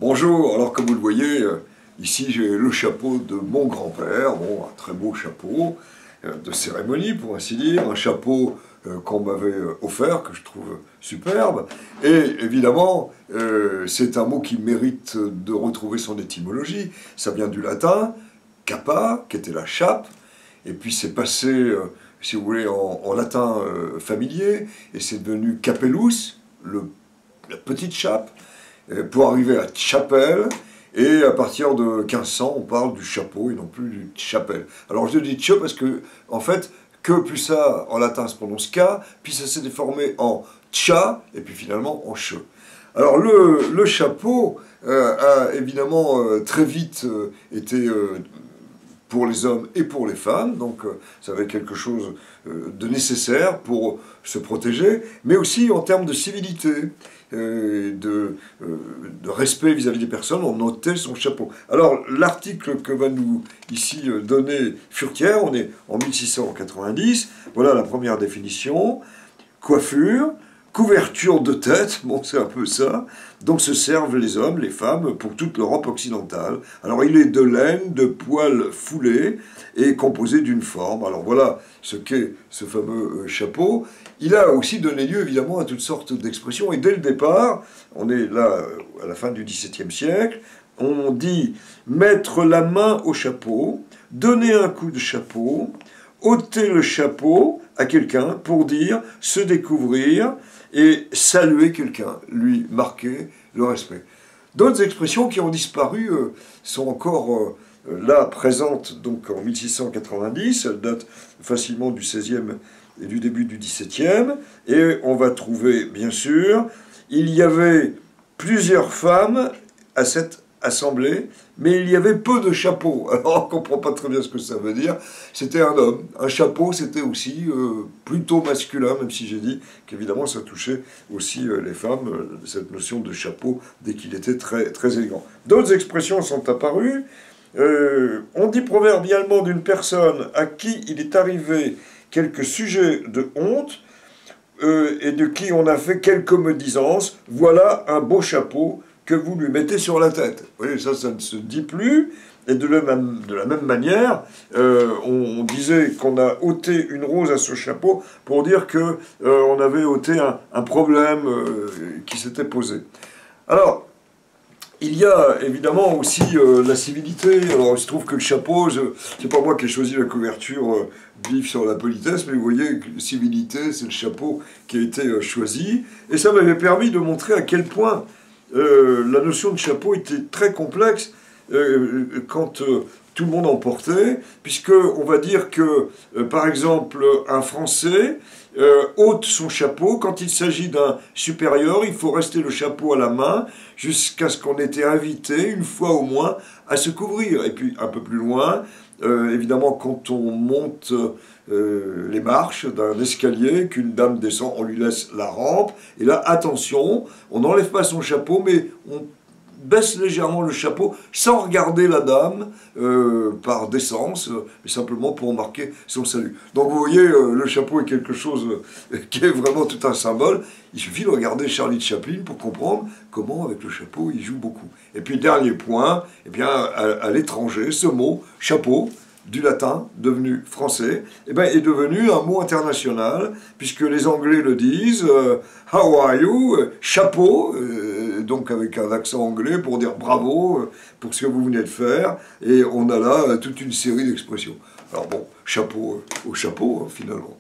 Bonjour, alors comme vous le voyez, ici j'ai le chapeau de mon grand-père, bon, un très beau chapeau de cérémonie pour ainsi dire, un chapeau qu'on m'avait offert, que je trouve superbe, et évidemment c'est un mot qui mérite de retrouver son étymologie, ça vient du latin, capa, qui était la chape, et puis c'est passé, si vous voulez, en latin familier, et c'est devenu capellus, la petite chape, pour arriver à chapelle, et à partir de 1500, on parle du chapeau et non plus du chapelle. Alors je dis che parce que, en fait, que plus ça en latin se prononce ka, puis ça s'est déformé en cha, et puis finalement en che. Alors le chapeau a évidemment très vite été pour les hommes et pour les femmes, donc ça avait quelque chose de nécessaire pour se protéger, mais aussi en termes de civilité, de respect vis-à-vis des personnes, on ôtait son chapeau. Alors l'article que va nous ici donner Furetière, on est en 1690, voilà la première définition, coiffure, couverture de tête, bon c'est un peu ça, dont se servent les hommes, les femmes, pour toute l'Europe occidentale. Alors il est de laine, de poils foulés, et composé d'une forme. Alors voilà ce qu'est ce fameux chapeau. Il a aussi donné lieu évidemment à toutes sortes d'expressions, et dès le départ, on est là à la fin du XVIIe siècle, on dit mettre la main au chapeau, donner un coup de chapeau, ôter le chapeau à quelqu'un pour dire se découvrir et saluer quelqu'un, lui marquer le respect. D'autres expressions qui ont disparu sont encore là présentes donc en 1690, elles datent facilement du XVIe et du début du XVIIe, et on va trouver bien sûr, il y avait plusieurs femmes à cette assemblée, mais il y avait peu de chapeaux. Alors on ne comprend pas très bien ce que ça veut dire. C'était un homme. Un chapeau, c'était aussi plutôt masculin, même si j'ai dit qu'évidemment ça touchait aussi les femmes, cette notion de chapeau, dès qu'il était très, très élégant. D'autres expressions sont apparues. On dit proverbialement d'une personne à qui il est arrivé quelques sujets de honte, et de qui on a fait quelques médisances. Voilà un beau chapeau que vous lui mettez sur la tête. Vous voyez, ça ne se dit plus. Et de la même manière, on disait qu'on a ôté une rose à ce chapeau pour dire qu'on avait ôté un problème qui s'était posé. Alors, il y a évidemment aussi la civilité. Alors, il se trouve que le chapeau, c'est pas moi qui ai choisi la couverture vive sur la politesse, mais vous voyez que civilité, c'est le chapeau qui a été choisi. Et ça m'avait permis de montrer à quel point la notion de chapeau était très complexe quand tout le monde en portait, puisque on va dire que, par exemple, un Français ôte son chapeau. Quand il s'agit d'un supérieur, il faut rester le chapeau à la main jusqu'à ce qu'on ait été invité, une fois au moins, à se couvrir. Et puis, un peu plus loin, évidemment, quand on monte les marches d'un escalier, qu'une dame descend, on lui laisse la rampe. Et là, attention, on n'enlève pas son chapeau, mais on baisse légèrement le chapeau, sans regarder la dame, par décence, mais simplement pour marquer son salut. Donc vous voyez, le chapeau est quelque chose qui est vraiment tout un symbole. Il suffit de regarder Charlie Chaplin pour comprendre comment, avec le chapeau, il joue beaucoup. Et puis, dernier point, eh bien, à l'étranger, ce mot, chapeau, du latin, devenu français, eh bien, est devenu un mot international, puisque les Anglais le disent, how are you, chapeau, donc avec un accent anglais pour dire bravo pour ce que vous venez de faire, et on a là toute une série d'expressions. Alors bon, chapeau au chapeau, finalement.